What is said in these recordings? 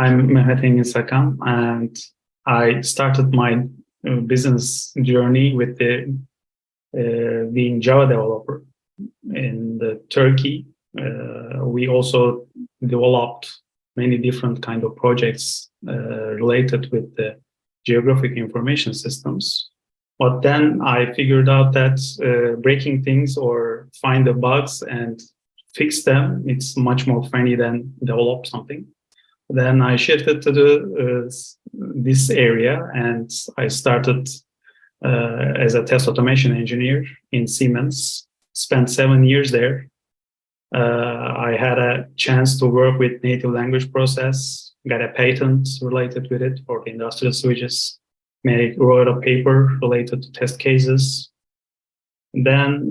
I'm Mehmet Engin Sacan, and I started my business journey with being Java developer in Turkey. We also developed many different kind of projects related with the geographic information systems. But then I figured out that breaking things or find the bugs and fix them, it's much more funny than develop something. Then I shifted to this area, and I started as a test automation engineer in Siemens. Spent 7 years there. I had a chance to work with native language process, got a patent related with it for the industrial switches, wrote a paper related to test cases. Then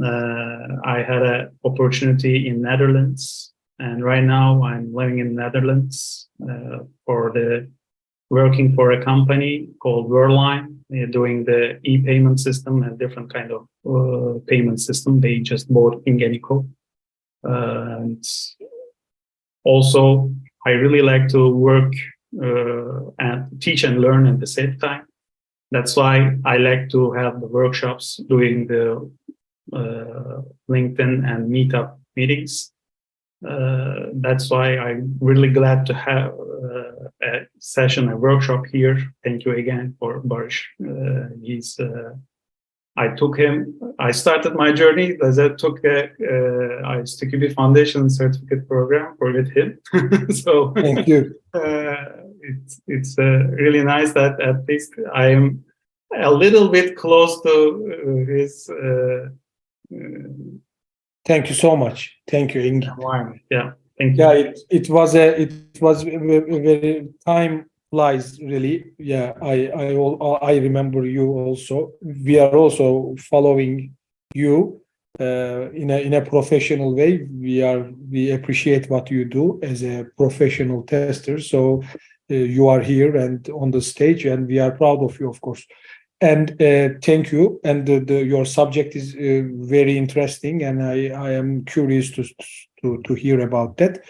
I had an opportunity in Netherlands, and right now I'm living in Netherlands working for a company called Worldline, doing the e-payment system and different kind of payment system. They just bought Ingenico. And also, I really like to work and teach and learn at the same time. That's why I like to have the workshops, doing the LinkedIn and Meetup meetings. That's why I'm really glad to have a workshop here. Thank you again for Barış. I started my journey as I took ISTQB Foundation certificate program with him. So thank you. It's really nice that at least I am a little bit close to his. Thank you so much. Thank you, Engin. Yeah, thank you. Yeah, it was very time flies really. Yeah, I remember you also. We are also following you in a professional way. We appreciate what you do as a professional tester. So you are here and on the stage, and we are proud of you, of course. And thank you. And your subject is very interesting, and I am curious to hear about that.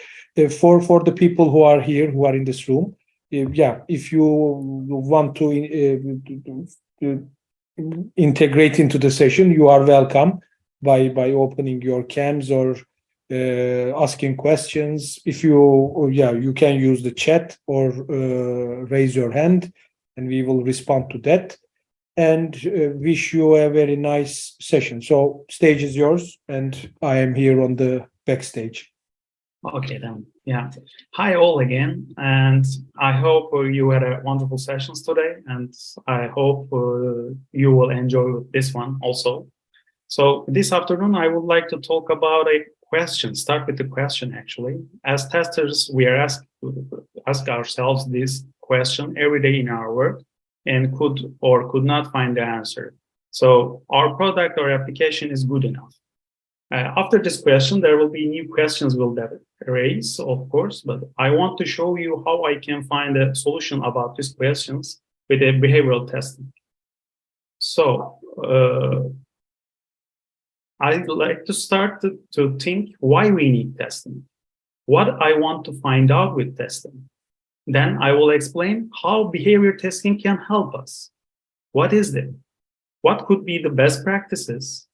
For the people who are here, who are in this room, if you want to integrate into the session, you are welcome by opening your cams or asking questions. If you can use the chat or raise your hand, and we will respond to that. And wish you a very nice session. So stage is yours, and I am here on the backstage. Okay, then. Yeah. Hi all again, and I hope you had a wonderful sessions today, and I hope you will enjoy this one also. So this afternoon, I would like to talk about a question, start with the question actually. As testers, we are ask ourselves this question every day in our work, and could or could not find the answer. So our product or application is good enough. After this question, there will be new questions will raise, of course, but I want to show you how I can find a solution about these questions with a behavioral testing. So I'd like to start to think why we need testing, what I want to find out with testing. Then I will explain how behavior testing can help us. What is it? What could be the best practices?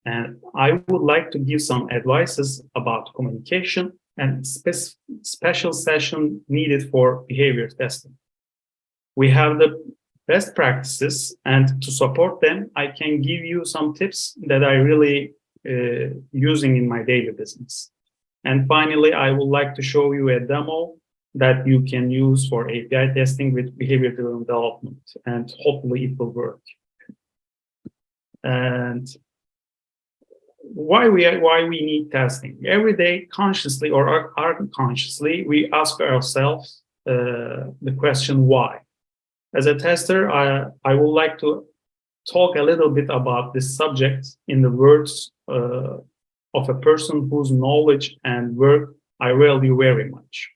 And I would like to give some advices about communication and special session needed for behavior testing. We have the best practices, and to support them, I can give you some tips that I really using in my daily business. And finally, I would like to show you a demo that you can use for API testing with behavior-driven development, and hopefully it will work. And why we need testing? Every day, consciously or unconsciously, we ask ourselves the question why. As a tester, I would like to talk a little bit about this subject in the words of a person whose knowledge and work I value very much.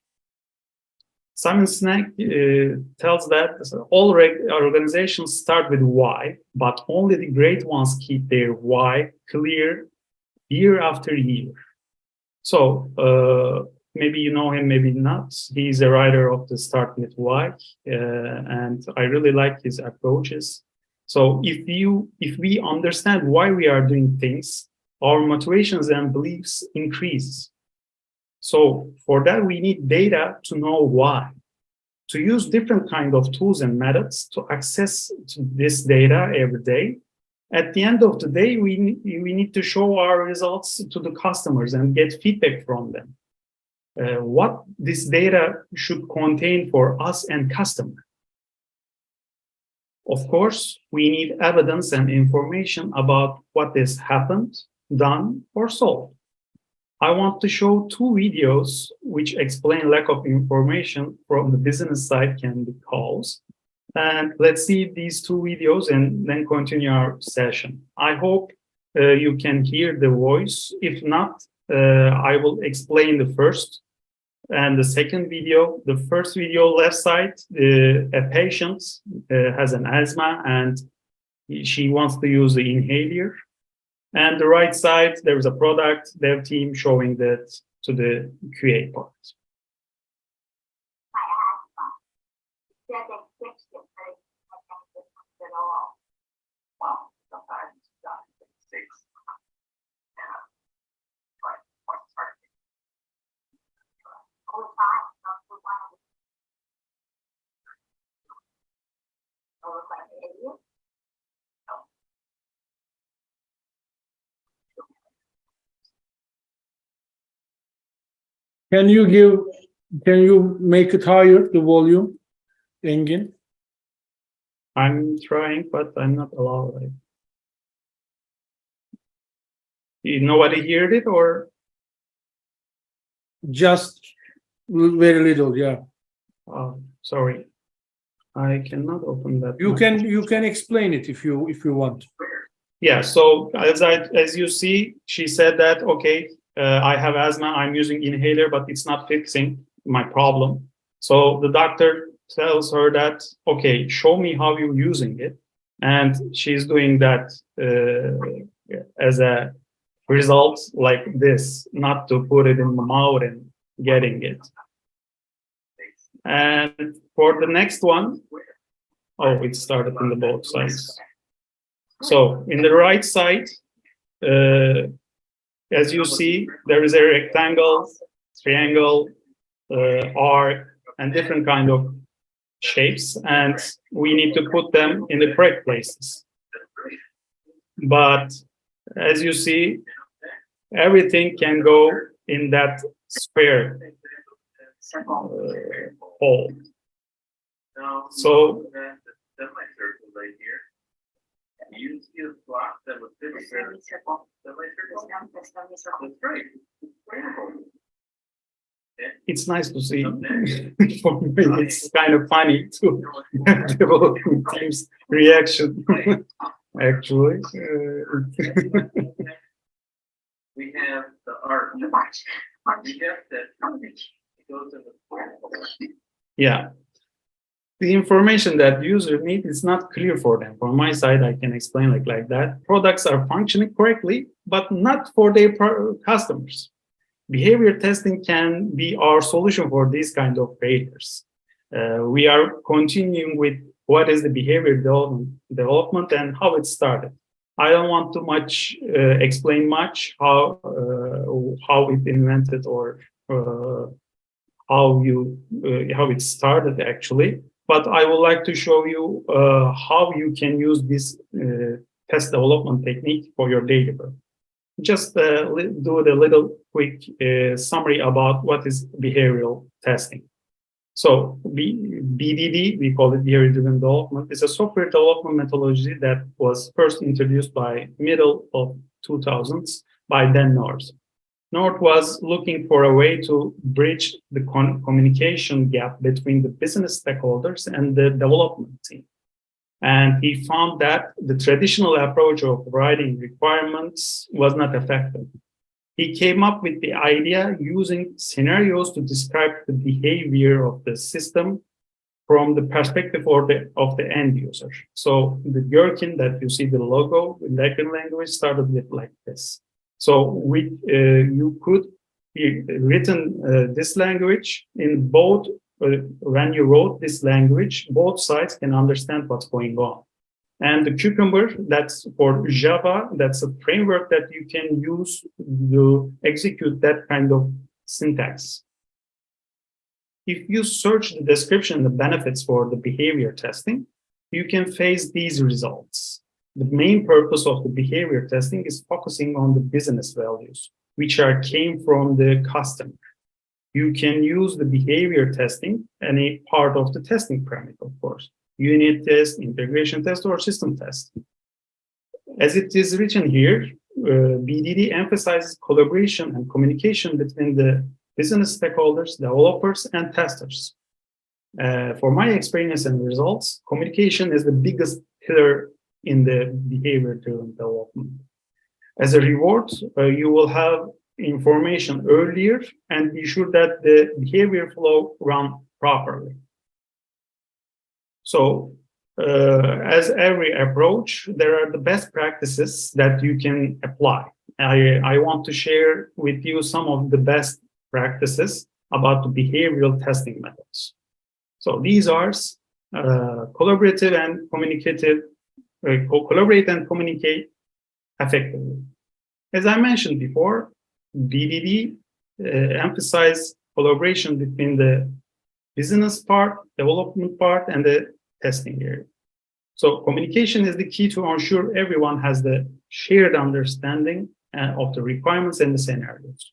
Simon Sinek tells that all organizations start with why, but only the great ones keep their why clear year after year. So maybe you know him, maybe not. He's a writer of the Start with Why, and I really like his approaches. So if we understand why we are doing things, our motivations and beliefs increase. So for that, we need data to know why, to use different kind of tools and methods to access this data every day. At the end of the day, we need to show our results to the customers and get feedback from them. What this data should contain for us and customer. Of course, we need evidence and information about what has happened, done, or solved. I want to show two videos which explain lack of information from the business side can be caused. And let's see these two videos and then continue our session. I hope you can hear the voice. If not, I will explain the first and the second video. The first video, left side, a patient has an asthma and she wants to use the inhaler. And the right side, there is a product dev team showing that to the QA part. Can you make it higher, the volume, Engin? I'm trying, but I'm not allowed. Nobody heard it, or? Just very little, yeah. Oh, sorry. I cannot open that. You can explain it if you want. Yeah, so as you see, she said that, okay, I have asthma, I'm using inhaler, but it's not fixing my problem. So the doctor tells her that, okay, show me how you're using it. And she's doing that as a result like this, not to put it in the mouth and getting it. And for the next one, oh, it started on the both sides. So in the right side, as you see, there is a rectangle, triangle, arc, and different kind of shapes, and we need to put them in the correct places. But as you see, everything can go in that square hole. So you see a block that would fit it's nice to see. For me, it's kind of funny to develop team's reaction. Actually, we have the art. Yeah. The information that user needs is not clear for them. From my side, I can explain like that. Products are functioning correctly, but not for their customers. Behavior testing can be our solution for these kind of failures. We are continuing with what is the behavior development and how it started. I don't want to explain much how it invented or how it started actually. But I would like to show you how you can use this test development technique for your daily work. Just do the little quick summary about what is behavioral testing. So BDD, we call it behavior-driven development, is a software development methodology that was first introduced by middle of 2000s by Dan North. North was looking for a way to bridge the communication gap between the business stakeholders and the development team. And he found that the traditional approach of writing requirements was not effective. He came up with the idea using scenarios to describe the behavior of the system from the perspective of the end user. So the gherkin that you see the logo in Latin language started with like this. So you could written this language in both, when you wrote this language, both sides can understand what's going on. And the Cucumber, that's for Java, that's a framework that you can use to execute that kind of syntax. If you search the description, the benefits for the behavior testing, you can face these results. The main purpose of the behavior testing is focusing on the business values, which came from the customer. You can use the behavior testing any part of the testing parameter, of course. Unit test, integration test, or system test. As it is written here, BDD emphasizes collaboration and communication between the business stakeholders, developers, and testers. For my experience and results, communication is the biggest pillar in the behavior-driven development. As a reward, you will have information earlier and be sure that the behavior flow run properly. So, as every approach, there are the best practices that you can apply. I want to share with you some of the best practices about the behavioral testing methods. So these are collaborative and communicative, collaborate and communicate effectively. As I mentioned before, BDD emphasizes collaboration between the business part, development part, and the testing area. So communication is the key to ensure everyone has the shared understanding of the requirements and the scenarios.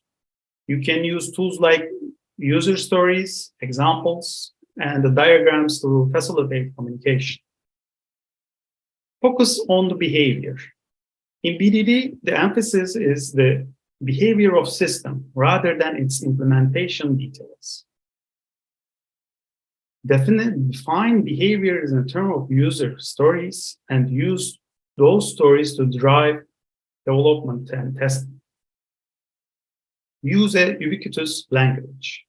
You can use tools like user stories, examples, and the diagrams to facilitate communication. Focus on the behavior. In BDD, the emphasis is the behavior of system rather than its implementation details. Define behaviors in terms of user stories and use those stories to drive development and testing. Use a ubiquitous language.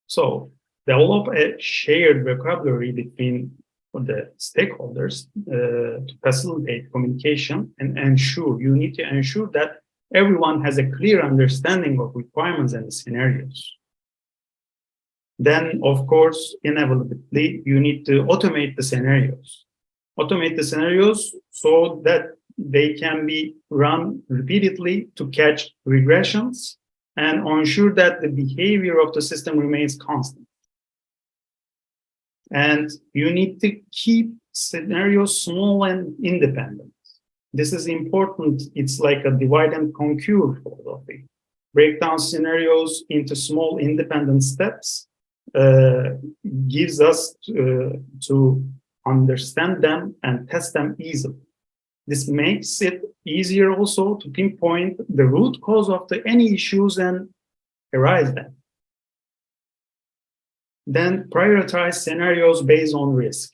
So develop a shared vocabulary between the stakeholders to facilitate communication and you need to ensure that everyone has a clear understanding of requirements and scenarios. Then, of course, inevitably, you need to automate the scenarios. Automate the scenarios so that they can be run repeatedly to catch regressions and ensure that the behavior of the system remains constant. And you need to keep scenarios small and independent. This is important. It's like a divide and conquer philosophy. Break down scenarios into small independent steps gives us to understand them and test them easily. This makes it easier also to pinpoint the root cause of any issues and arise them. Then prioritize scenarios based on risk.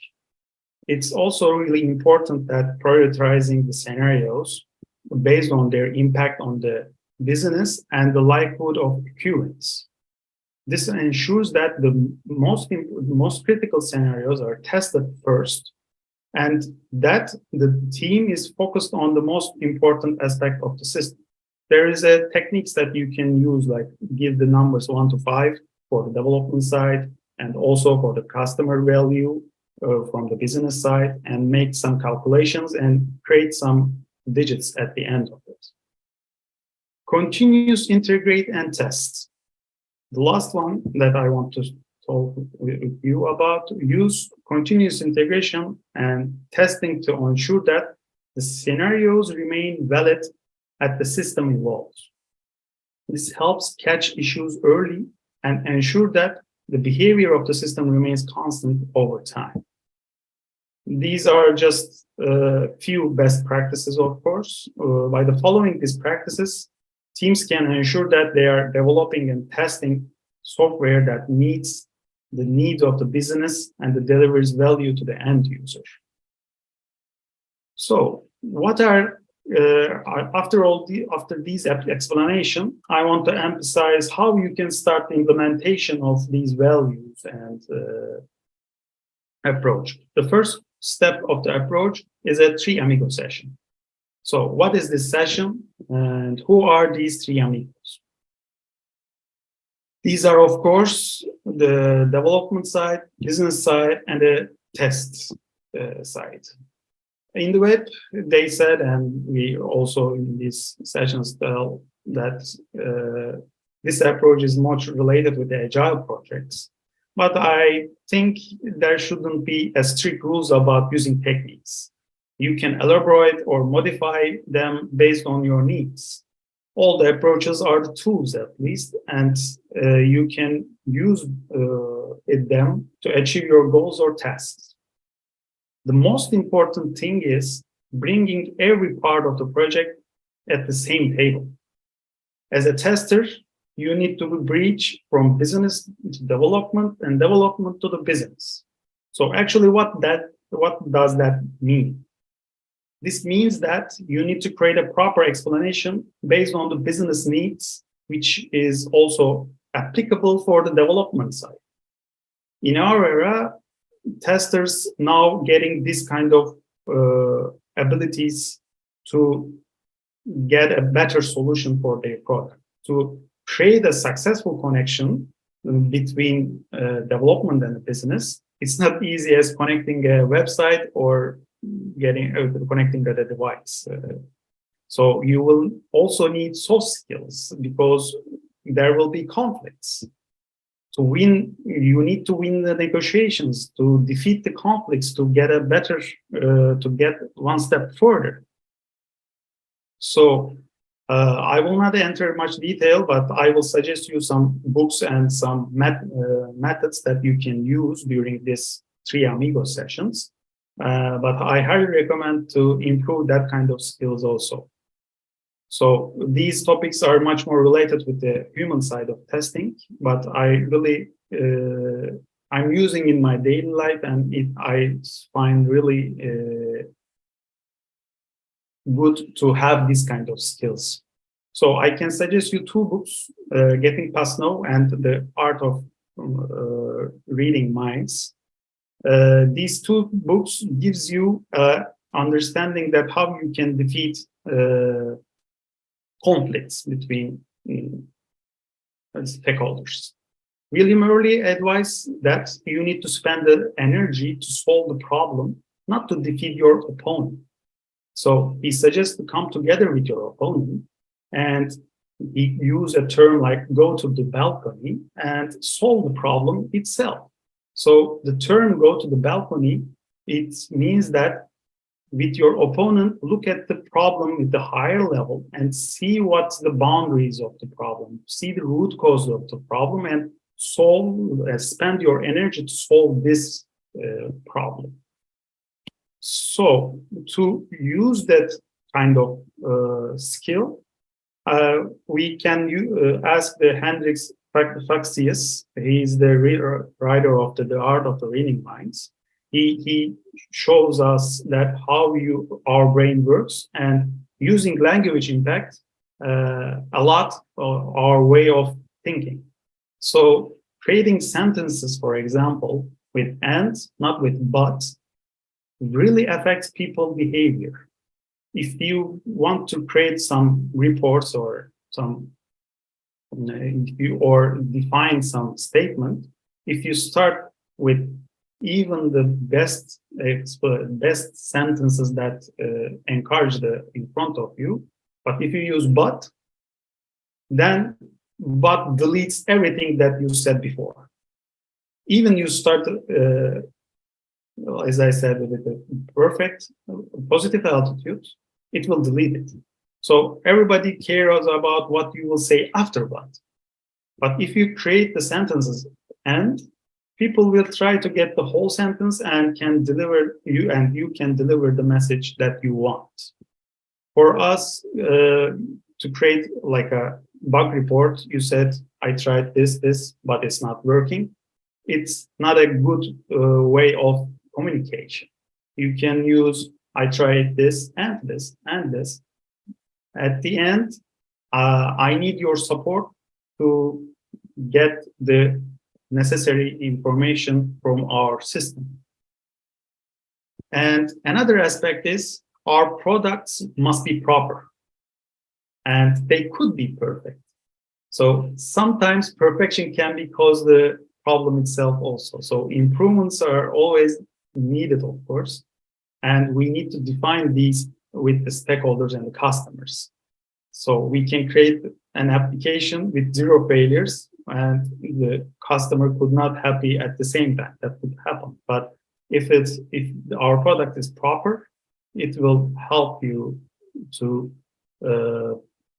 It's also really important that prioritizing the scenarios based on their impact on the business and the likelihood of occurrence. This ensures that the most critical scenarios are tested first, and that the team is focused on the most important aspect of the system. There is a techniques that you can use, like give the numbers 1 to 5 for the development side, and also for the customer value from the business side, and make some calculations and create some digits at the end of it. Continuous integrate and test. The last one that I want to talk with you about, use continuous integration and testing to ensure that the scenarios remain valid as the system evolves. This helps catch issues early and ensure that the behavior of the system remains constant over time. These are just a few best practices, of course. By following these practices, teams can ensure that they are developing and testing software that meets the needs of the business and that delivers value to the end user. So, what are after these explanation, I want to emphasize how you can start the implementation of these values and approach. The first step of the approach is a 3 amigo session. So what is this session and who are these 3 amigos? These are, of course, the development side, business side, and the test side. In the web, they said, and we also in these sessions tell that this approach is much related with the agile projects. But I think there shouldn't be a strict rules about using techniques. You can elaborate or modify them based on your needs. All the approaches are the tools, at least, and you can use them to achieve your goals or tasks. The most important thing is bringing every part of the project at the same table. As a tester, you need to bridge from business to development and development to the business. So actually what does that mean? This means that you need to create a proper explanation based on the business needs, which is also applicable for the development side. In our era, testers now getting this kind of abilities to get a better solution for their product, to create a successful connection between development and the business. It's not easy as connecting a website or connecting a device. So you will also need soft skills because there will be conflicts. To win, you need to win the negotiations, to defeat the conflicts, to get a better, to get one step further. So I will not enter much detail, but I will suggest you some books and some methods that you can use during this Three Amigos sessions. But I highly recommend to improve that kind of skills also. So these topics are much more related with the human side of testing, but I really, I'm using in my daily life, and I find really good to have this kind of skills. So I can suggest you two books, Getting Past No and The Art of Reading Minds. These two books gives you understanding that how you can defeat conflicts between stakeholders. William Early advised that you need to spend the energy to solve the problem, not to defeat your opponent. So he suggests to come together with your opponent, and he used a term like go to the balcony and solve the problem itself. So the term go to the balcony, it means that with your opponent, look at the problem at the higher level and see what's the boundaries of the problem, see the root cause of the problem, and spend your energy to solve this problem. So to use that kind of skill, we can ask the Hendrix Faxius. He is the writer of the Art of the Reading Minds. He shows us that how our brain works, and using language impact a lot of our way of thinking. So creating sentences, for example, with and, not with but, really affects people's behavior. If you want to create some reports or define some statement, if you start with even the best sentences that encourage in front of you, but if you use but, then but deletes everything that you said before. Even you start, as I said, with a perfect positive altitude, it will delete it. So everybody cares about what you will say after but. But if you create the sentences and people will try to get the whole sentence and you can deliver the message that you want. For us to create like a bug report, you said, I tried this, but it's not working. It's not a good way of communication. You can use, I tried this and this and this. At the end, I need your support to get the necessary information from our system. And another aspect is our products must be proper, and they could be perfect. So sometimes perfection can be cause the problem itself also. So improvements are always needed, of course, and we need to define these with the stakeholders and the customers. So we can create an application with zero failures and the customer could not happy at the same time. That could happen. But if our product is proper, it will help you to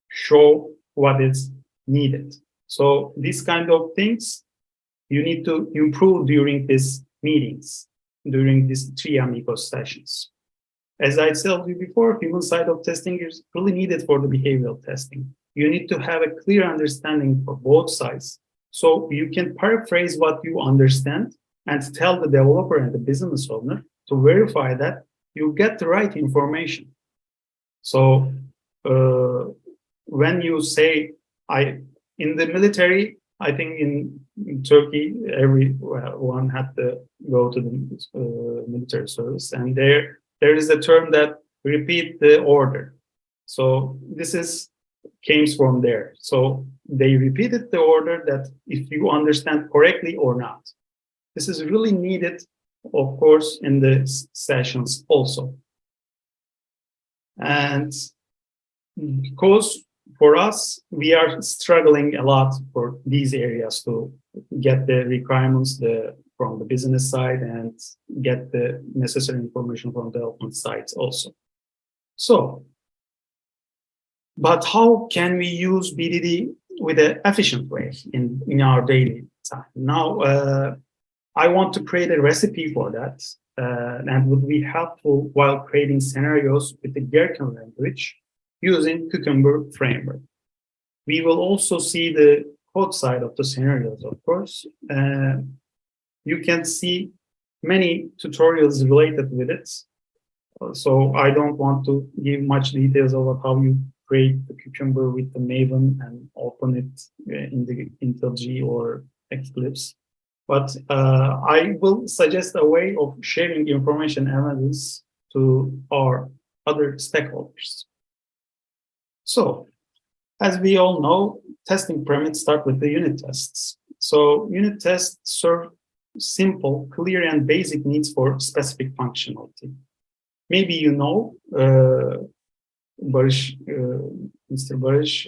show what is needed. So these kind of things you need to improve during these meetings, during these 3 amigos sessions. As I told you before, human side of testing is really needed for the behavioral testing. You need to have a clear understanding for both sides. So you can paraphrase what you understand and tell the developer and the business owner to verify that you get the right information. So when you say, in the military, I think in Turkey, everyone had to go to the military service, and there is a term that repeat the order. So this came from there. So they repeated the order that if you understand correctly or not. This is really needed, of course, in the sessions also. And because for us, we are struggling a lot for these areas to get the requirements from the business side and get the necessary information from the development sides also. So, but how can we use BDD with an efficient way in our daily time? Now, I want to create a recipe for that and would be helpful while creating scenarios with the Gherkin language using Cucumber framework. We will also see the code side of the scenarios, of course. You can see many tutorials related with it. So I don't want to give much details about how you create the Cucumber with the Maven and open it in the IntelliJ or Eclipse. But I will suggest a way of sharing information and evidence to our other stakeholders. So, as we all know, testing premises start with the unit tests. So unit tests serve simple, clear, and basic needs for specific functionality. Maybe you know, Mr. Barış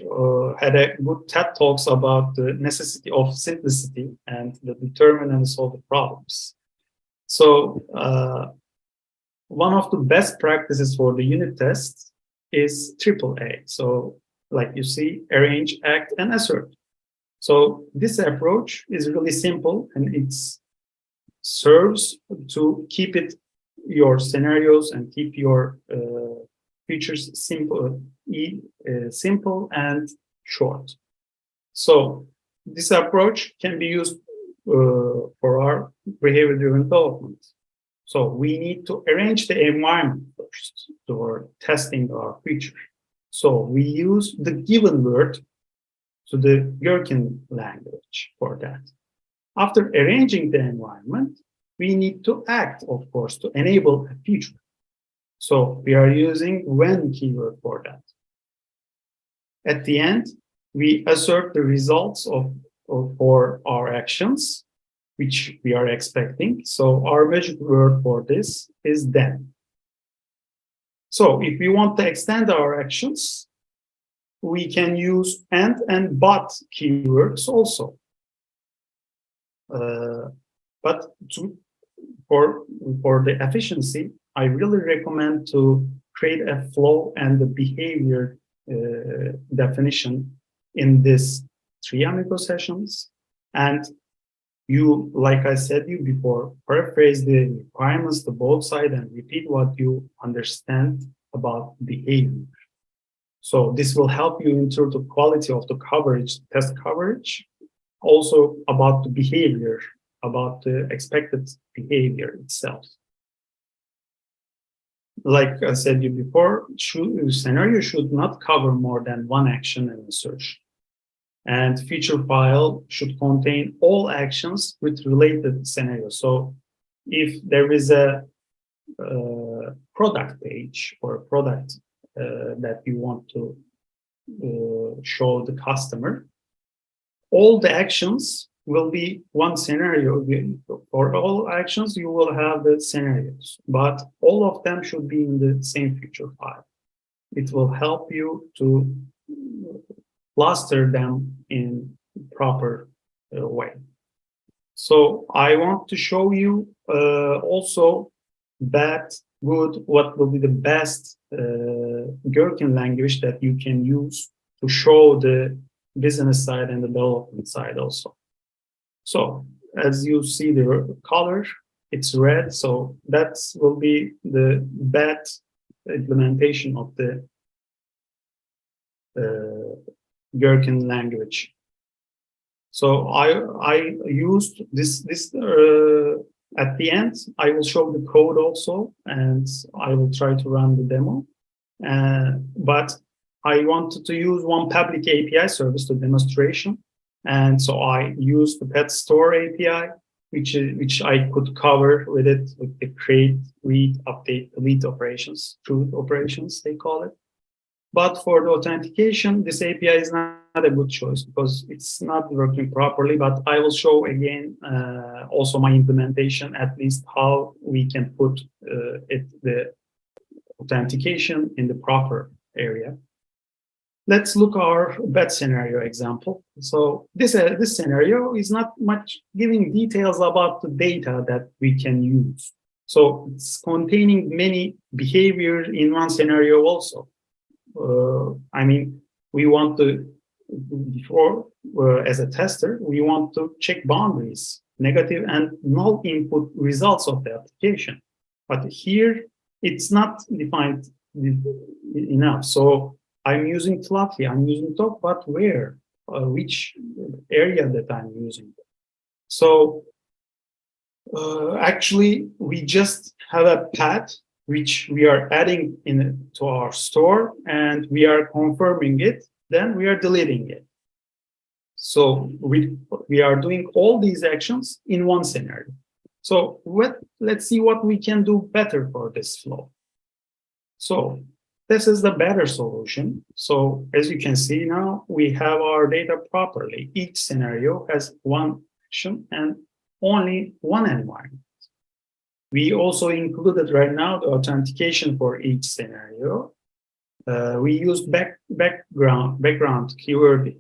had a good TED Talks about the necessity of simplicity and the determinants of the problems. So one of the best practices for the unit tests is AAA. So like you see, arrange, act, and assert. So this approach is really simple and it serves to keep your scenarios and keep your features simple and short. So this approach can be used for our behavior-driven development. So we need to arrange the environment first for testing our feature. So we use the given word to the Gherkin language for that. After arranging the environment, we need to act, of course, to enable a feature. So we are using when keyword for that. At the end, we assert the results for our actions, which we are expecting. So our magic word for this is then. So if we want to extend our actions, we can use and but keywords also. But for the efficiency, I really recommend to create a flow and the behavior definition in this 3 amigo sessions. And you, like I said you before, paraphrase the requirements to both sides and repeat what you understand about behavior. So this will help you improve the quality of the coverage, test coverage, also about the behavior, about the expected behavior itself. Like I said you before, scenario should not cover more than one action and insertion. And feature file should contain all actions with related scenarios. So if there is a product page or a product that you want to show the customer, all the actions will be one scenario. For all actions, you will have the scenarios, but all of them should be in the same feature file. It will help you to cluster them in proper way. So I want to show you also bad, good, what will be the best Gherkin language that you can use to show the business side and the development side also. So as you see the color, it's red. So that will be the bad implementation of the Gherkin language. So I used this at the end. I will show the code also, and I will try to run the demo. But I wanted to use one public API service to demonstration, and so I used the pet store API, which I could cover with it with the create, read, update, delete operations, truth operations they call it. But for the authentication, this API is not a good choice because it's not working properly. But I will show again also my implementation, at least how we can put the authentication in the proper area. Let's look our bad scenario example. So this scenario is not much giving details about the data that we can use. So it's containing many behaviors in one scenario also. I mean, we want to, before, as a tester, we want to check boundaries, negative and null input results of the application. But here, it's not defined enough. So I'm using Fluffy, I'm using top, but where? Which area that I'm using? So actually, we just have a path which we are adding to our store, and we are confirming it, then we are deleting it. So we are doing all these actions in one scenario. So let's see what we can do better for this flow. So this is the better solution. So as you can see now, we have our data properly. Each scenario has one action and only one environment. We also included right now the authentication for each scenario. We used background keyword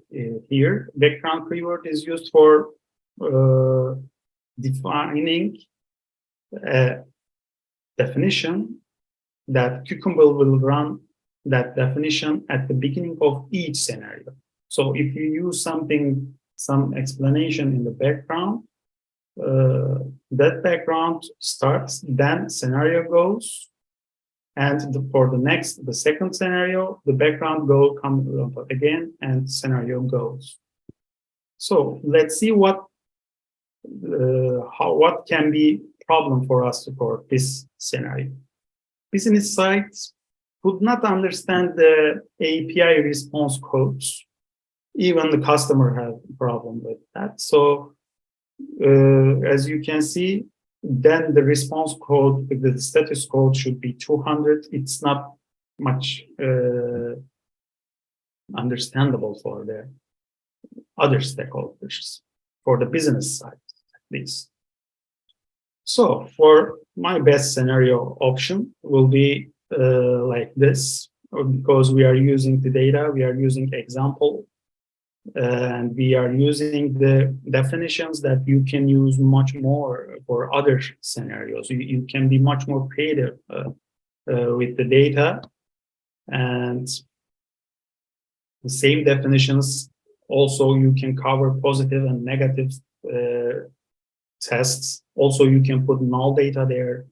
here. Background keyword is used for defining a definition that Cucumber will run that definition at the beginning of each scenario. So if you use some explanation in the background, that background starts, then scenario goes, and for the second scenario, the background comes again, and scenario goes. So let's see what can be problem for us for this scenario. Business sites could not understand the API response codes. Even the customer had a problem with that. So as you can see, then the response code, the status code should be 200. It's not much understandable for the other stakeholders, for the business side at least. So for my best scenario option will be like this, because we are using the data, we are using example, and we are using the definitions that you can use much more for other scenarios. You can be much more creative with the data, and the same definitions also you can cover positive and negative tests. Also, you can put null data there.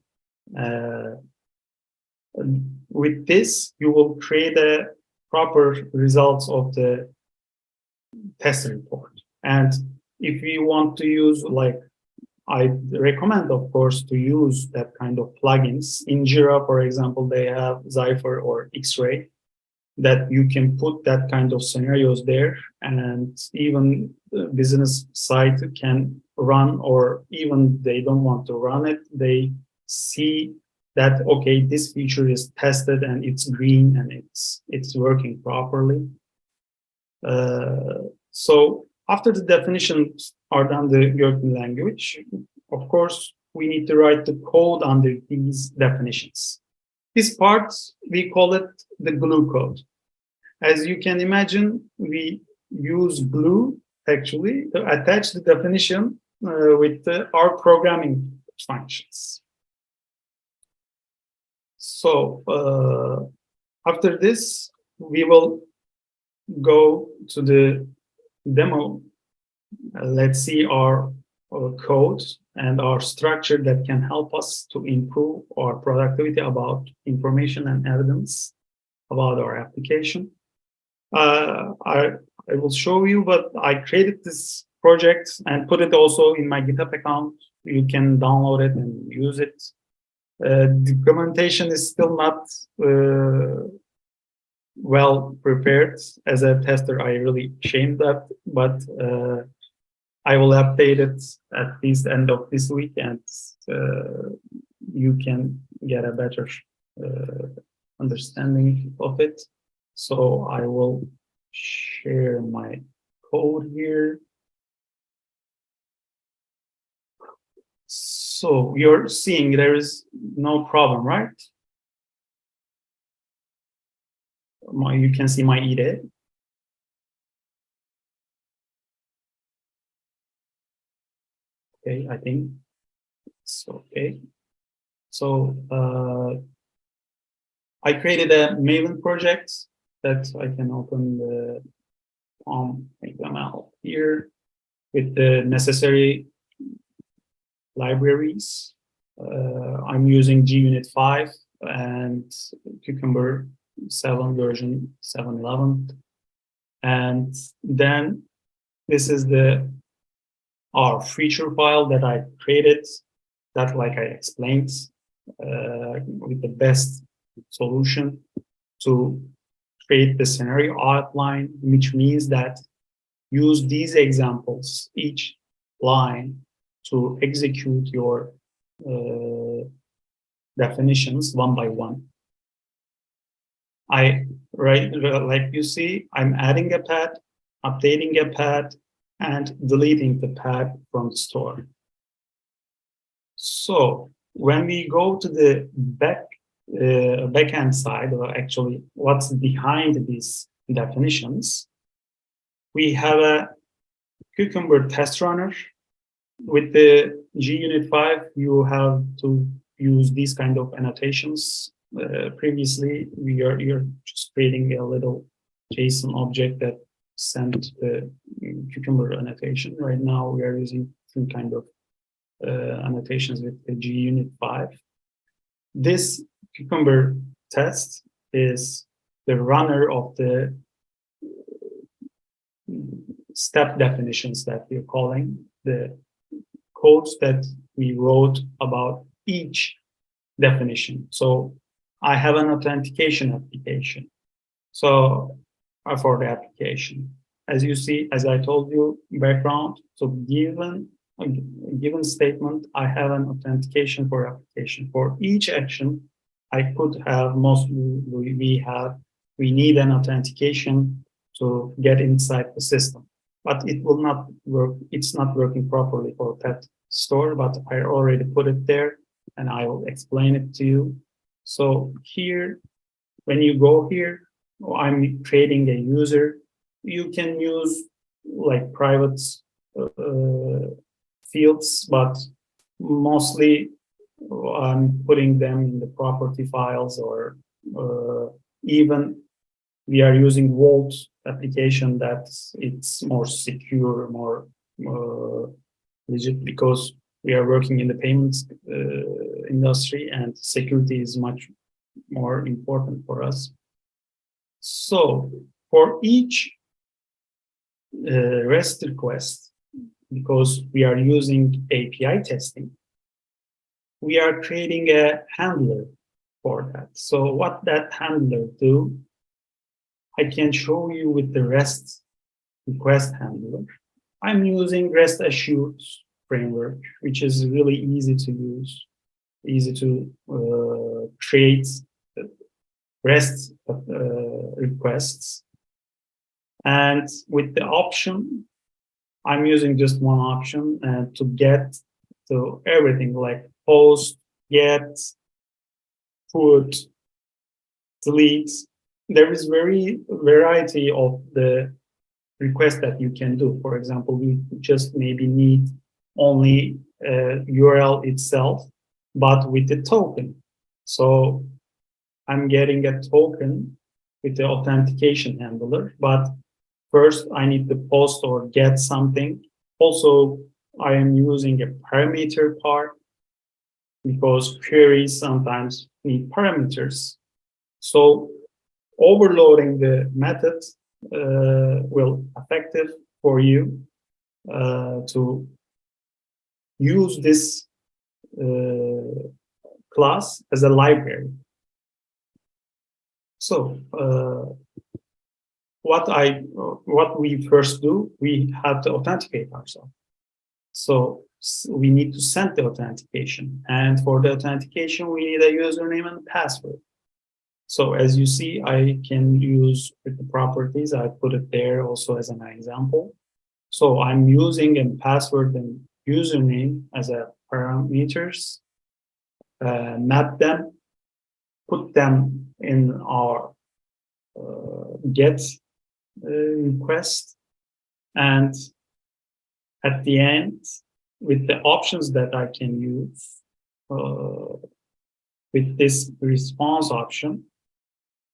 With this, you will create a proper results of the test report. And if you want to use, like, I recommend, of course, to use that kind of plugins. In Jira, for example, they have Cypher or X-Ray that you can put that kind of scenarios there, and even the business site can run, or even they don't want to run it, they see that, okay, this feature is tested and it's green and it's working properly. So After the definitions are done the Gherkin language, of course, we need to write the code under these definitions. This part, we call it the glue code. As you can imagine, we use glue actually to attach the definition with our programming functions. So after this, we will go to the demo. Let's see our code and our structure that can help us to improve our productivity about information and evidence about our application. I will show you, but I created this project and put it also in my GitHub account. You can download it and use it. Documentation is still not well prepared. As a tester, I really ashamed that, but I will update it at least end of this week, and you can get a better understanding of it. So I will share my code here. So you're seeing there is no problem, right? You can see my IDE. Okay, I think it's okay. So I created a Maven project that I can open the XML here with the necessary libraries. I'm using GUnit 5 and Cucumber 7 version 7.11. And then this is our feature file that I created, that like I explained, with the best solution to create the scenario outline, which means that use these examples, each line, to execute your definitions one by one. Like you see, I'm adding a pad, updating a pad, and deleting the pad from the store. So when we go to the backend side, or actually what's behind these definitions, we have a Cucumber test runner. With the GUnit 5, you have to use these kind of annotations. Previously, you're just creating a little JSON object that sent the Cucumber annotation. Right now, we are using some kind of annotations with the GUnit 5. This Cucumber test is the runner of the step definitions that we're calling, the codes that we wrote about each definition. So I have an authentication application. So for the application, as you see, as I told you, background. So given a given statement, I have an authentication for application. For each action, I could have we need an authentication to get inside the system. But it will not work. It's not working properly for pet store, but I already put it there and I will explain it to you. So here, when you go here, I'm creating a user. You can use like private fields, but mostly I'm putting them in the property files, or even we are using Vault application that it's more secure, more legit, because we are working in the payments industry and security is much more important for us. So for each REST request, because we are using API testing, we are creating a handler for that. So what that handler do, I can show you with the REST request handler. I'm using REST Assured framework, which is really easy to use, easy to create REST requests. And with the option I'm using just one option to get to everything like post, get, put, delete. There is very variety of the request that you can do. For example, we just maybe need only URL itself, but with the token. So I'm getting a token with the authentication handler, but first I need to post or get something. Also, I am using a parameter part because queries sometimes need parameters. So overloading the method will effective for you to use this class as a library. So what we first do, we have to authenticate ourselves. So we need to send the authentication, and for the authentication we need a username and password. So as you see, I can use with the properties. I put it there also as an example. So I'm using a password and username as a parameters, map them, put them in our get request, and at the end, with the options that I can use with this response option,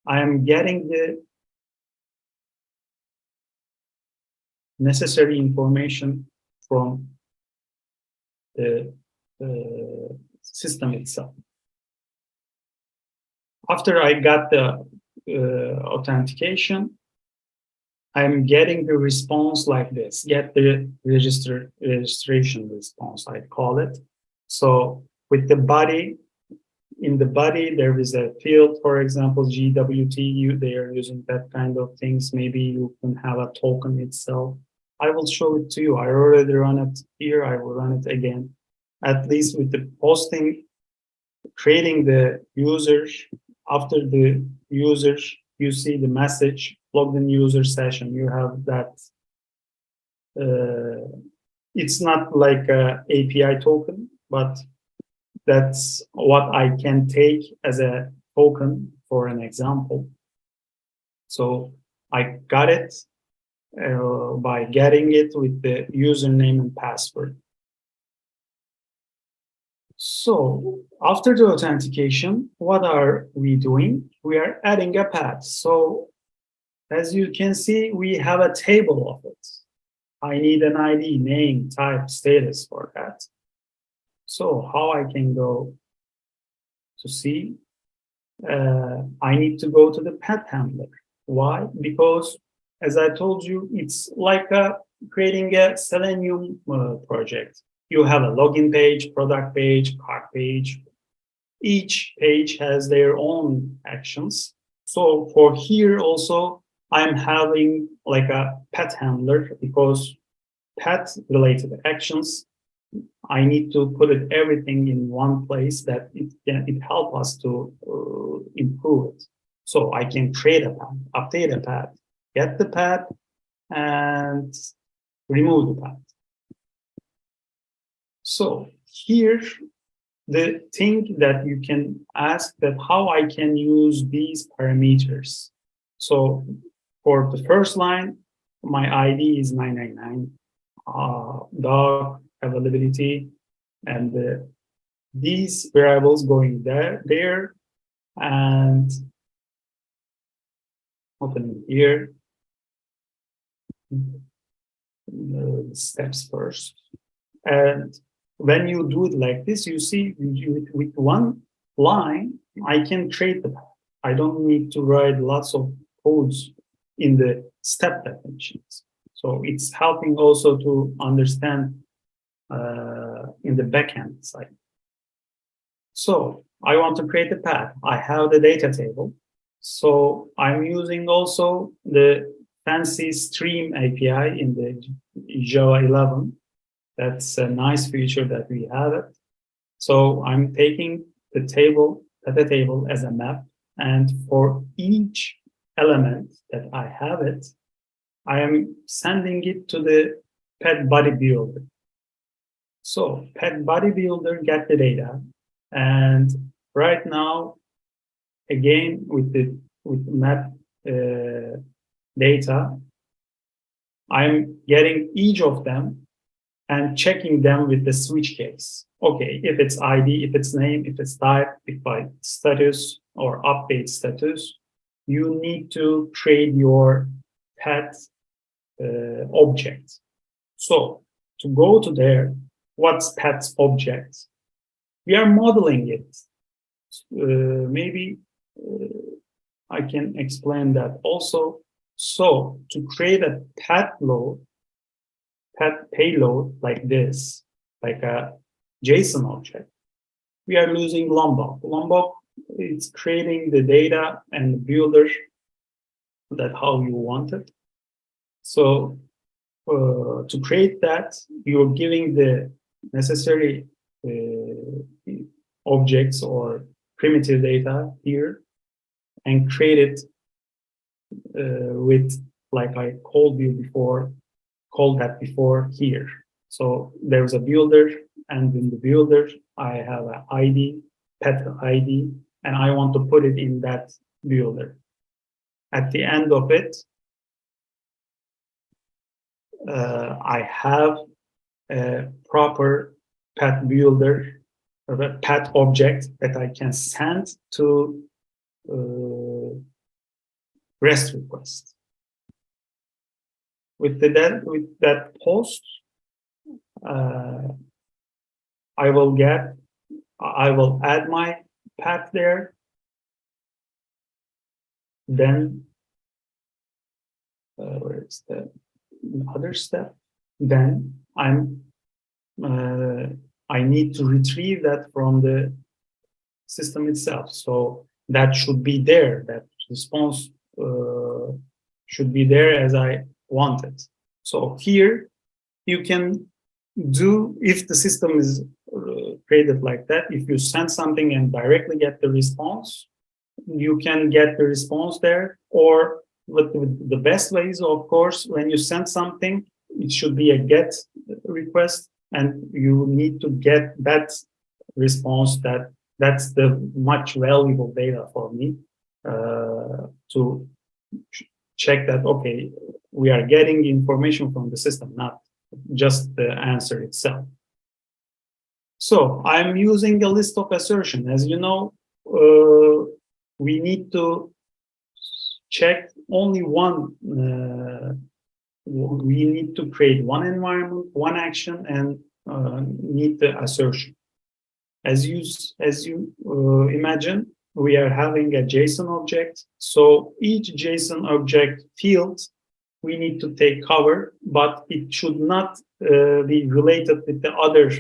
I am getting the necessary information from the system itself. After I got the authentication, I'm getting the response like this, get the registration response, I call it. So with the body, in the body, there is a field, for example, GWT, they are using that kind of things. Maybe you can have a token itself. I will show it to you. I already run it here. I will run it again. At least with the posting, creating the user, after the user, you see the message, logged in user session. You have that. It's not like a API token, but that's what I can take as a token for an example. So I got it by getting it with the username and password. So after the authentication, what are we doing? We are adding a path. So as you can see, we have a table of it. I need an ID, name, type, status for that. So how I can go to see? I need to go to the path handler. Why? Because as I told you, it's like creating a Selenium project. You have a login page, product page, cart page. Each page has their own actions. So for here also, I'm having like a path handler because path related actions, I need to put it everything in one place that it help us to improve it. So I can create a path, update a path, get the path, and remove the path. So here, the thing that you can ask that how I can use these parameters. So for the first line, my ID is 999, dog availability, and these variables going there, and opening here, the steps first. And when you do it like this, you see with one line, I can create the path. I don't need to write lots of codes in the step definitions. So it's helping also to understand in the backend side. So I want to create a path. I have the data table. So I'm using also the fancy stream API in the Java 11. That's a nice feature that we have it. So I'm taking the table, data table as a map, and for each element that I have it, I am sending it to the pet bodybuilder. So pet bodybuilder get the data, and right now, again with the map data, I'm getting each of them and checking them with the switch case. Okay, if it's ID, if it's name, if it's type, if by status or update status, you need to create your pet object. So to go to there, what's pet object? We are modeling it. Maybe I can explain that also. So to create a pet payload like this, like a JSON object, we are using Lombok. Lombok is creating the data and the builder that how you want it. So to create that, you're giving the necessary objects or primitive data here and create it with, like I called that before here. So there's a builder, and in the builder, I have an ID, pet ID, and I want to put it in that builder. At the end of it, I have a proper pet builder, or a pet object that I can send to REST request. With that post, I will add my pet there. Then where is the other step? Then I need to retrieve that from the system itself. So that should be there. That response should be there as I wanted. So here you can do, if the system is created like that, if you send something and directly get the response, you can get the response there. Or with the best ways, of course, when you send something, it should be a GET request, and you need to get that response. That's the much valuable data for me to check that, okay, we are getting information from the system, not just the answer itself. So I'm using a list of assertion. As you know, we need to check only one. We need to create one environment, one action, and need the assertion. As you imagine, we are having a JSON object. So each JSON object field we need to take cover, but it should not be related with the other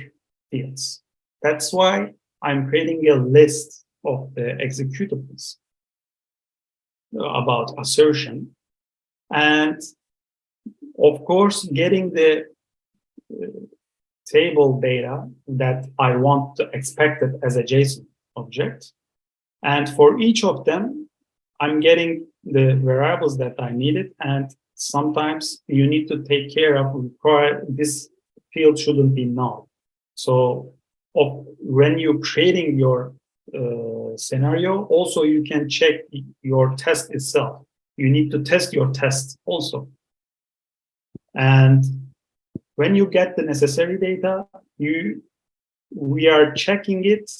fields. That's why I'm creating a list of the executables about assertion. And of course, getting the table data that I want to expect it as a JSON object. And for each of them, I'm getting the variables that I needed. And sometimes you need to take care of this field shouldn't be null. So when you're creating your scenario, also you can check your test itself. You need to test your test also. And when you get the necessary data, we are checking it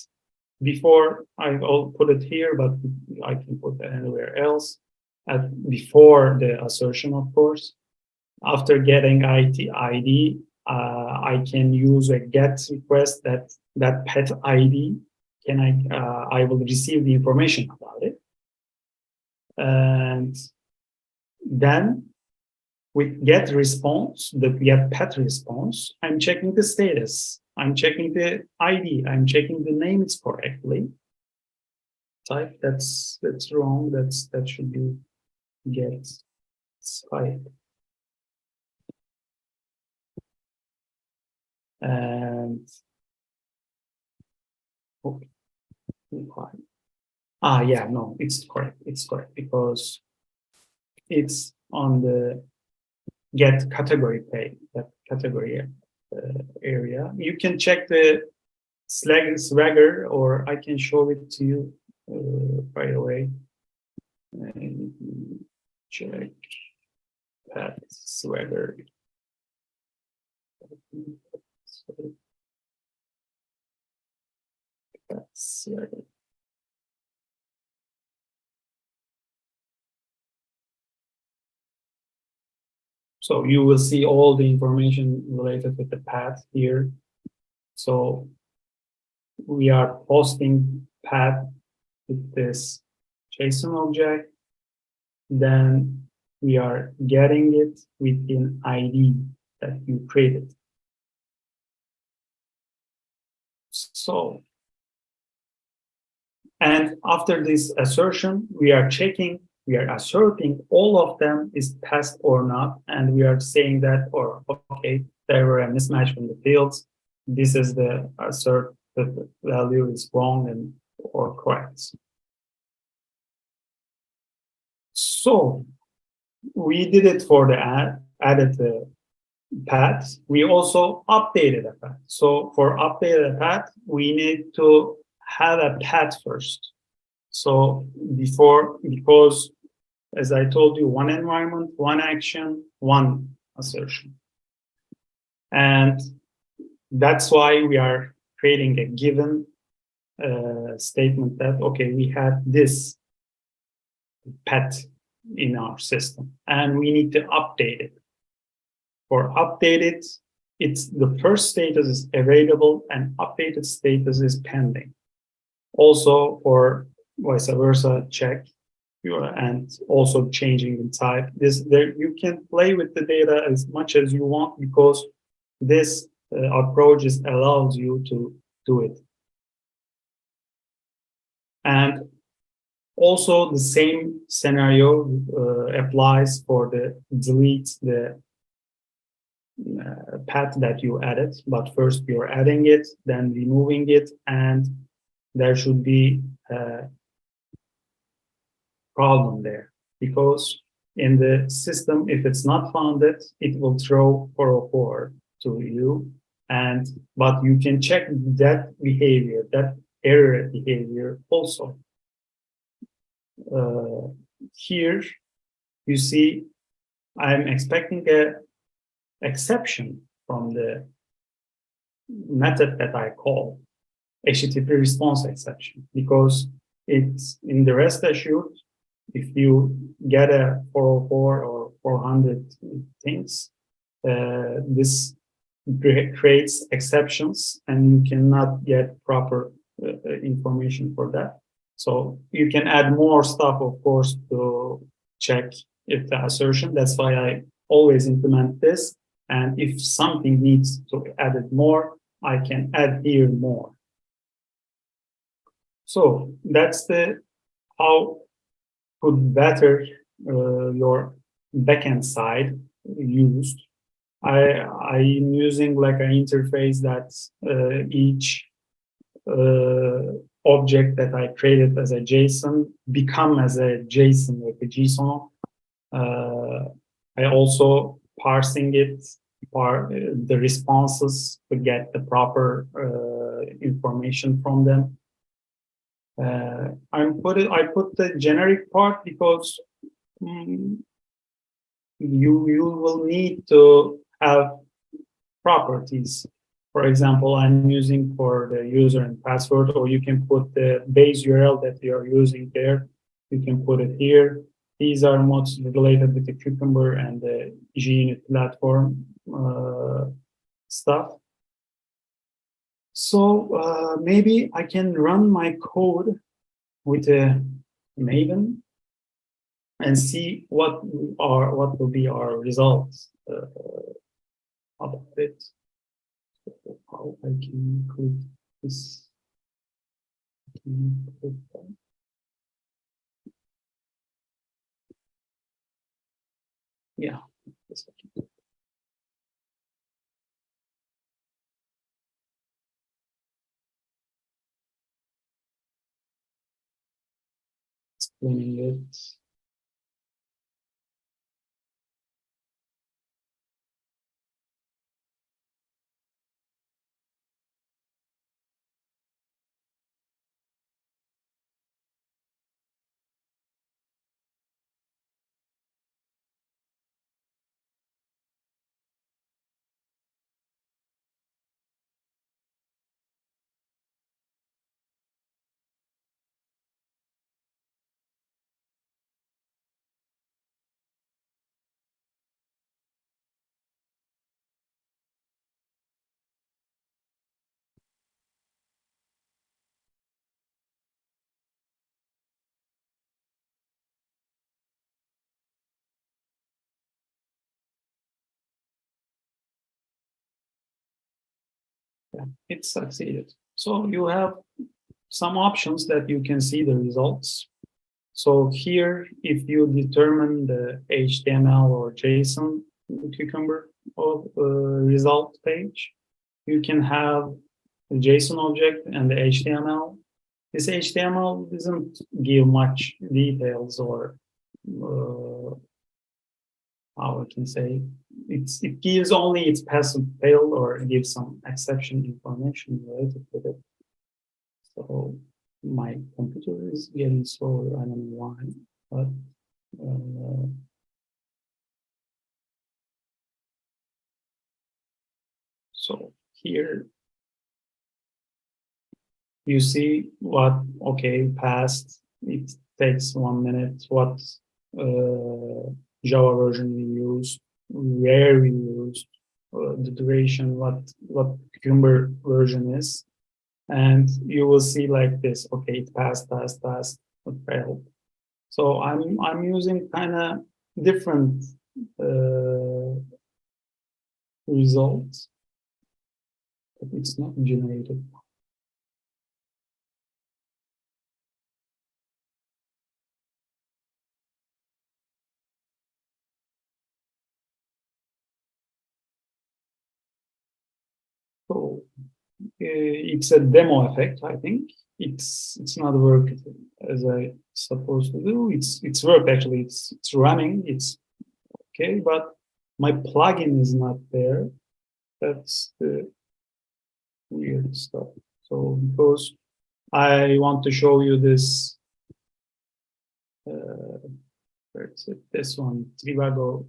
before. I'll put it here, but I can put it anywhere else. Before the assertion, of course. After getting ID, I can use a GET request that pet ID. I will receive the information about it, and then with GET response, the GET pet response, I'm checking the status. I'm checking the ID. I'm checking the name is correctly. Type that's wrong. That should be GET type. And okay. Yeah, no, it's correct. It's correct because it's on the GET category page. That category area. You can check the Swagger, or I can show it to you right away. And check that Swagger. That's so you will see all the information related with the path here. So we are posting path with this JSON object. Then we are getting it with an ID that you created. So, and after this assertion, we are checking, we are asserting all of them is passed or not, and we are saying that, or okay, there were a mismatch from the fields. This is the assert that the value is wrong and or correct. So we did it for the added the path. We also updated a path. So for updated a path, we need to have a path first. So because as I told you, one environment, one action, one assertion. And that's why we are creating a given statement that, okay, we have this path in our system and we need to update it. For updated, it's the first status is available and updated status is pending. Also for vice versa check and also changing in type. You can play with the data as much as you want because this approach allows you to do it. And also the same scenario applies for the delete the path that you added, but first you're adding it, then removing it, and there should be a problem there because in the system, if it's not founded, it will throw 404 to you, but you can check that behavior, that error behavior also. Here you see I'm expecting a exception from the method that I call HTTP response exception because it's in the REST assured. If you get a 404 or 400 things, this creates exceptions and you cannot get proper information for that. So you can add more stuff, of course, to check if the assertion. That's why I always implement this. And if something needs to be added more, I can add here more. So that's the how could better your backend side used. I'm using like an interface that each object that I created as a JSON become as a JSON, like a JSON. I also parsing it, the responses to get the proper information from them. I put the generic part because you will need to have properties. For example, I'm using for the user and password, or you can put the base URL that you are using there. You can put it here. These are most related with the Cucumber and the JUnit platform stuff. So maybe I can run my code with a Maven and see what will be our results about it. So how I can include this. Yeah. Explaining it. Yeah, it succeeded. So you have some options that you can see the results. So here, if you determine the HTML or JSON cucumber of result page, you can have the JSON object and the HTML. This HTML doesn't give much details or how I can say it gives only its passive fail or gives some exception information related to it. So my computer is getting slower. I don't know why, but so here you see what passed. It takes 1 minute. What Java version we use, where we use, the duration, what Cucumber version is, and you will see like this. Okay, it passed, it failed. So I'm using kind of different results, but it's not generated. So it's a demo effect, I think. It's not work as I supposed to do. It's work actually. It's running. It's okay, but my plugin is not there. That's the weird stuff. So because I want to show you this, where is it? This one, Trivago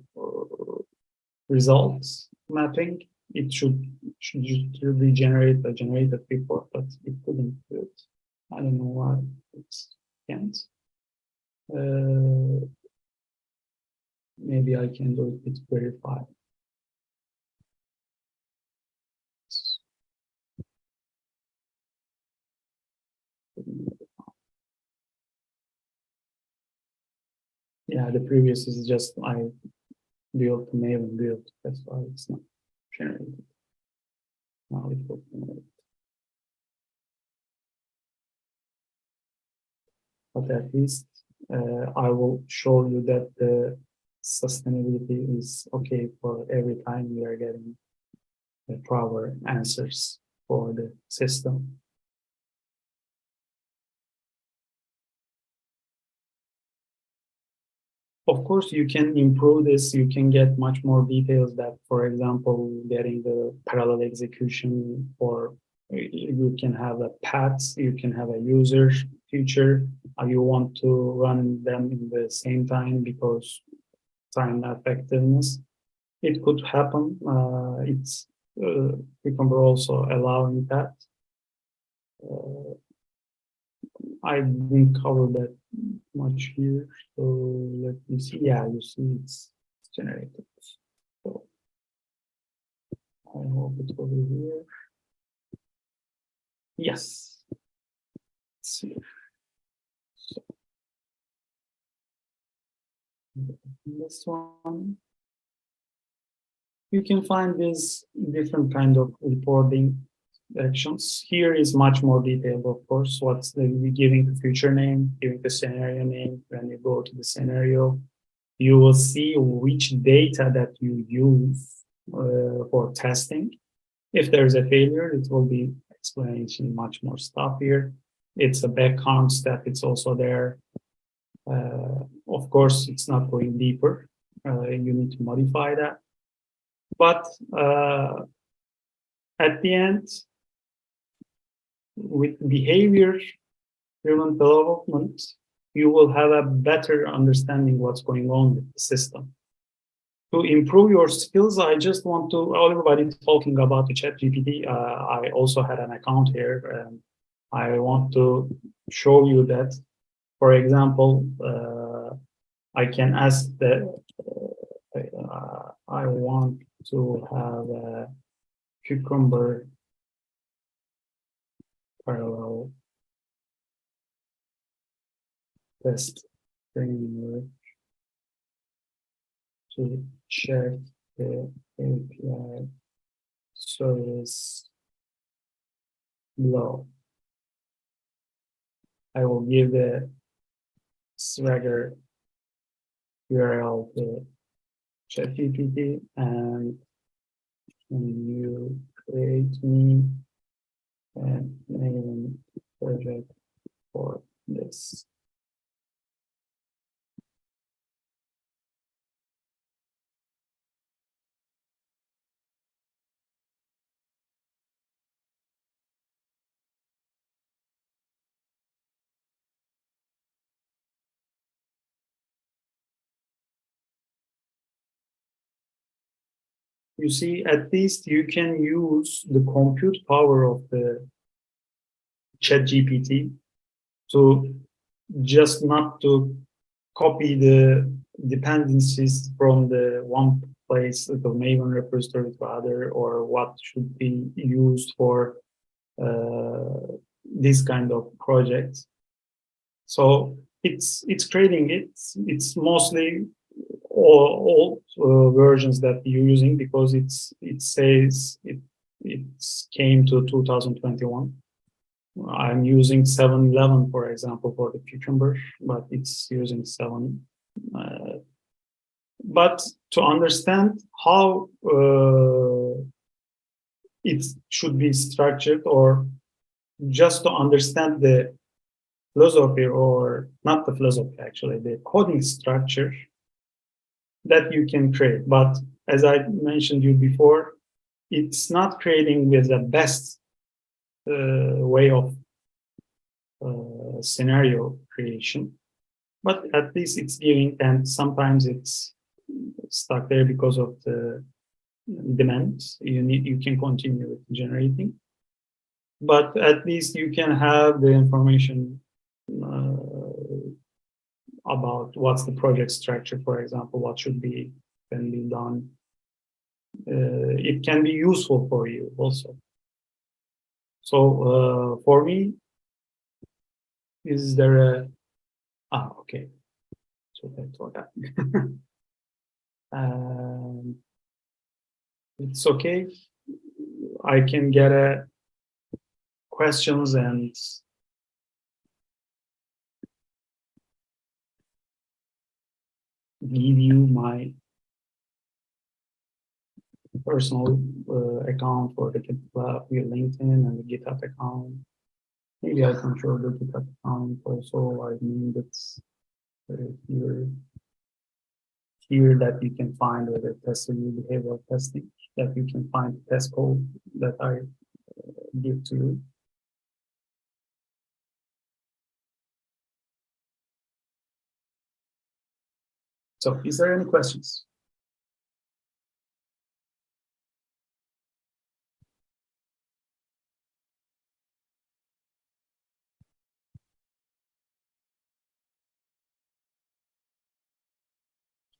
results mapping. It should be generated before, but it couldn't do it. I don't know why it can't. Maybe I can do it with verify. Yeah, the previous is just I built mail and build. That's why it's not generated. Now it will generate. But at least I will show you that the sustainability is okay for every time we are getting the proper answers for the system. Of course, you can improve this. You can get much more details that, for example, getting the parallel execution, or you can have a paths, you can have a user feature. You want to run them in the same time because time effectiveness. It could happen. It's Cucumber also allowing that. I didn't cover that much here. So let me see. Yeah, you see it's generated. So I hope it will be here. Yes. Let's see. So this one. You can find these different kind of reporting actions. Here is much more detailed, of course. What's the giving the future name, giving the scenario name. When you go to the scenario, you will see which data that you use for testing. If there's a failure, it will be explanation much more stuff here. It's a back count step. It's also there. Of course, it's not going deeper. You need to modify that. But at the end, with behavior-driven development, you will have a better understanding what's going on with the system. To improve your skills, I just want to, everybody talking about the ChatGPT, I also had an account here, and I want to show you that, for example, I can ask that I want to have a Cucumber parallel test framework to check the API service below. I will give the Swagger URL to ChatGPT, and can you create me an name project for this? You see, at least you can use the compute power of the ChatGPT to just not to copy the dependencies from the one place, the Maven repository to other, or what should be used for this kind of projects. So it's creating it. It's mostly all versions that you're using, because it says it came to 2021. I'm using 7.11, for example, for the cucumber, but it's using 7. But to understand how it should be structured, or just to understand the philosophy, or not the philosophy, actually, the coding structure that you can create. But as I mentioned you before, it's not creating with the best way of scenario creation, but at least it's giving, and sometimes it's stuck there because of the demand. You can continue with generating, but at least you can have the information about what's the project structure, for example, what should be can be done. It can be useful for you also. So for me, is there a okay, so that's what happened. It's okay. I can get questions and give you my personal account for the GitLab, LinkedIn, and the GitHub account. Maybe I can show the GitHub account also. I mean, that's here that you can find with the testing, behavioral testing, that you can find the test code that I give to you. So, is there any questions?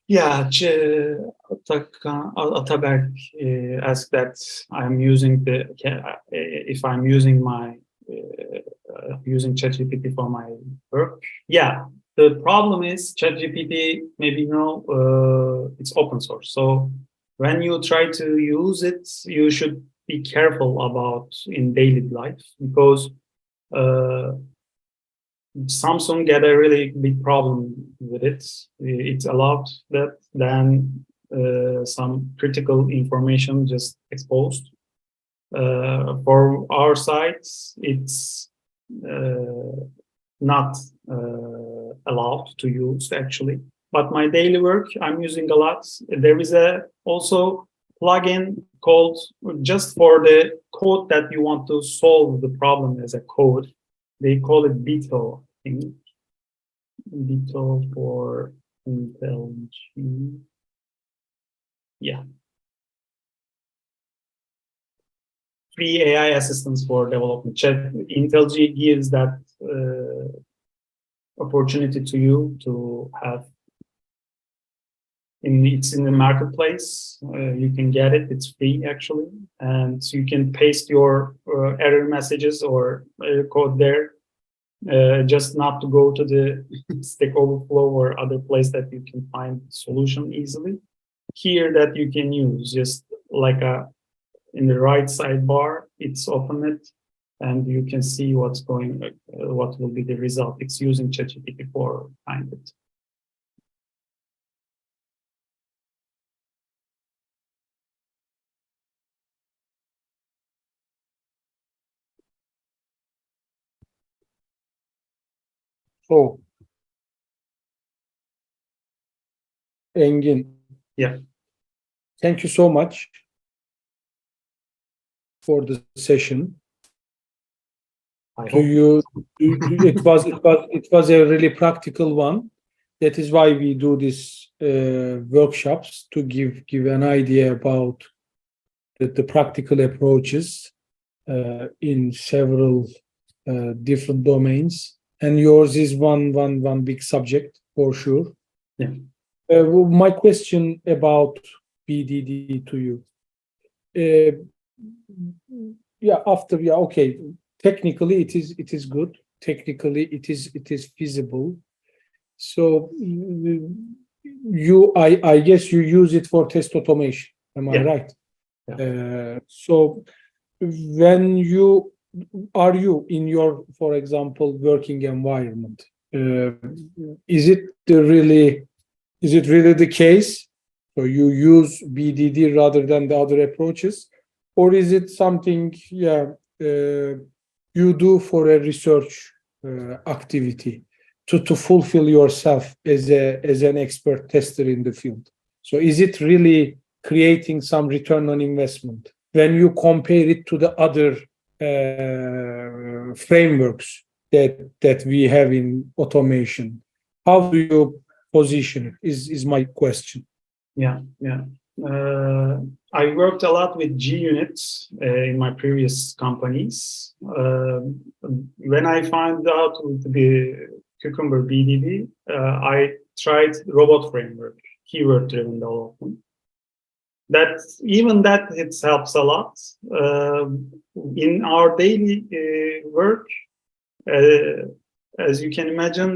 Yeah, Ataberk asked that I'm using if I'm using my using ChatGPT for my work. Yeah, the problem is ChatGPT, maybe you know, it's open source. So when you try to use it, you should be careful about in daily life, because Samsung had a really big problem with it. It's allowed that then some critical information just exposed. For our sites, it's not allowed to use actually. But my daily work, I'm using a lot. There is also plugin called just for the code that you want to solve the problem as a code. They call it Beetle, I think. Beetle for IntelliJ. Yeah. Free AI assistance for development. IntelliJ gives that opportunity to you to have. It's in the marketplace. You can get it. It's free actually, and so you can paste your error messages or code there. Just not to go to the Stack Overflow or other place that you can find solution easily. Here that you can use just like in the right sidebar, it's open it, and you can see what's going, what will be the result. It's using ChatGPT for find it. So, Engin, Yeah. thank you so much for the session. It was a really practical one. That is why we do these workshops, to give an idea about the practical approaches in several different domains. And yours is one big subject for sure. Yeah. My question about BDD to you. Okay. Technically, it is good. Technically, it is feasible. So I guess you use it for test automation. Am I right? Yeah. So when you in your, for example, working environment, is it really the case? So you use BDD rather than the other approaches, or is it something you do for a research activity to fulfill yourself as an expert tester in the field? So is it really creating some return on investment when you compare it to the other frameworks that we have in automation? How do you position it is my question. Yeah. I worked a lot with G-units in my previous companies. When I found out with the Cucumber BDD, I tried robot framework, keyword-driven development. That it helps a lot in our daily work. As you can imagine,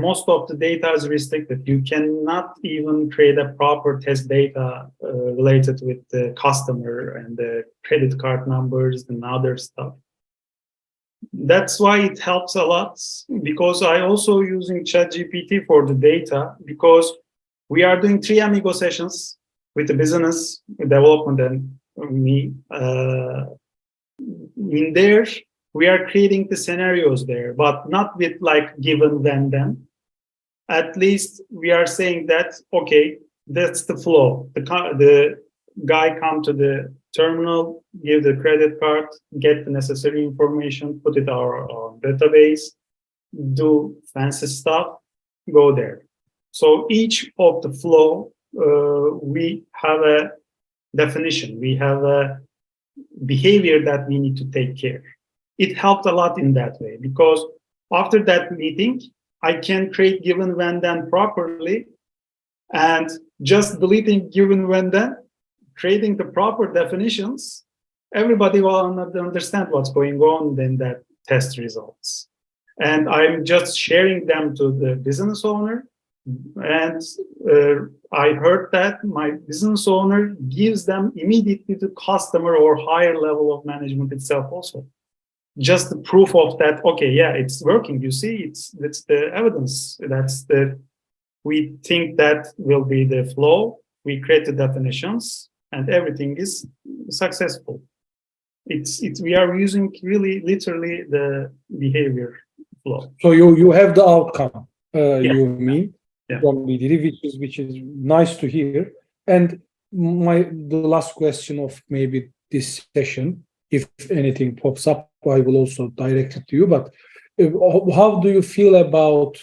most of the data is restricted. You cannot even create a proper test data related with the customer and the credit card numbers and other stuff. That's why it helps a lot, because I also using ChatGPT for the data, because we are doing 3 Amigo sessions with the business development and me. In there, we are creating the scenarios there, but not with like given then. At least we are saying that, okay, that's the flow. The guy come to the terminal, give the credit card, get the necessary information, put it our database, do fancy stuff, go there. So each of the flow, we have a definition. We have a behavior that we need to take care. It helped a lot in that way, because after that meeting, I can create given when then properly, and just deleting given when then, creating the proper definitions, everybody will understand what's going on in that test results. And I'm just sharing them to the business owner. And I heard that my business owner gives them immediately to customer or higher level of management itself also. Just the proof of that, okay, yeah, it's working. You see, that's the evidence. We think that will be the flow. We create the definitions and everything is successful. We are using really literally the behavior flow. So you have the outcome, you mean, yeah. from BDD, which is nice to hear. And the last question of maybe this session, if anything pops up, I will also direct it to you. But how do you feel about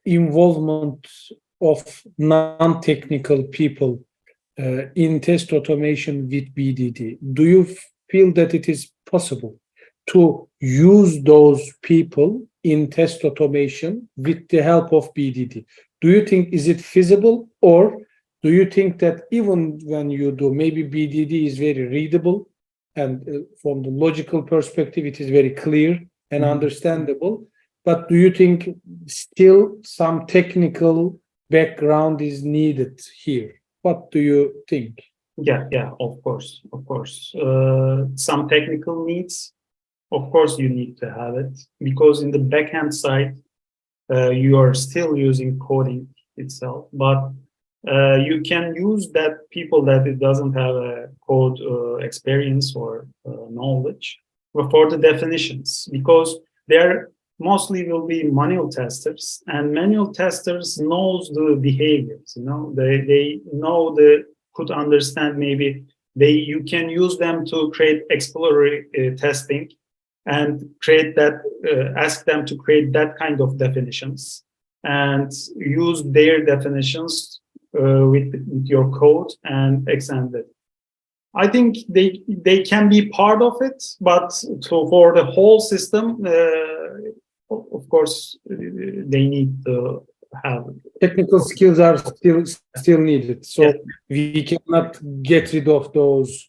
involvement of non-technical people in test automation with BDD? Do you feel that it is possible to use those people in test automation with the help of BDD? Do you think, is it feasible, or do you think that even when you do, maybe BDD is very readable and from the logical perspective, it is very clear and understandable, but do you think still some technical background is needed here? What do you think? Yeah, of course, of course. Some technical needs, of course, you need to have it because in the backend side, you are still using coding itself, but you can use that people that it doesn't have a code experience or knowledge for the definitions because there mostly will be manual testers and manual testers knows the behaviors, they know the could understand maybe you can use them to create exploratory testing and create that ask them to create that kind of definitions and use their definitions with your code and extend it. I think they can be part of it, but so for the whole system, of course, they need to have Technical skills are still needed. So yeah. we cannot get rid of those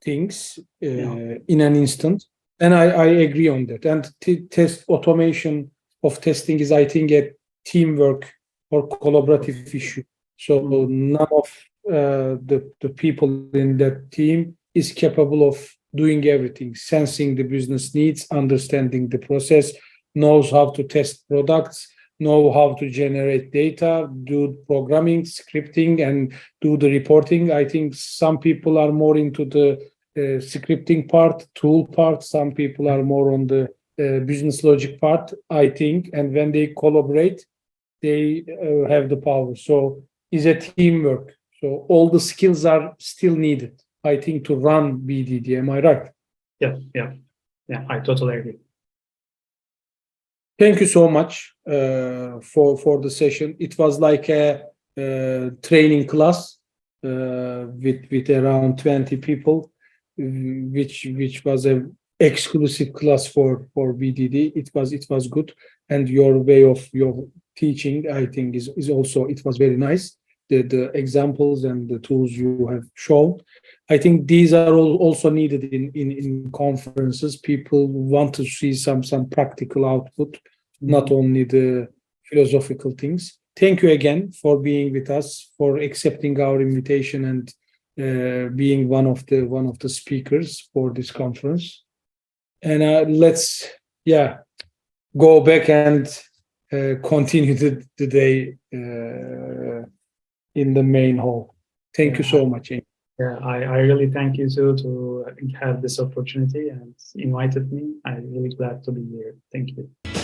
things in an instant. And I agree on that. And test automation of testing is, I think, a teamwork or collaborative issue. So none of the people in that team is capable of doing everything, sensing the business needs, understanding the process, knows how to test products, know how to generate data, do programming, scripting, and do the reporting. I think some people are more into the scripting part, tool part. Some people are more on the business logic part, I think. And when they collaborate, they have the power. So it's a teamwork. So all the skills are still needed, I think, to run BDD. Am I right? Yeah, I totally agree. Thank you so much for the session. It was like a training class with around 20 people, which was a exclusive class for BDD. It was good, and your way of your teaching, I think, is also, it was very nice. The examples and the tools you have shown, I think these are also needed in conferences. People want to see some practical output, not only the philosophical things. Thank you again for being with us, for accepting our invitation and being one of the speakers for this conference. And let's go back and continue the day in the main hall. Thank you so much. Yeah, I really thank you too to have this opportunity and invited me. I'm really glad to be here. Thank you.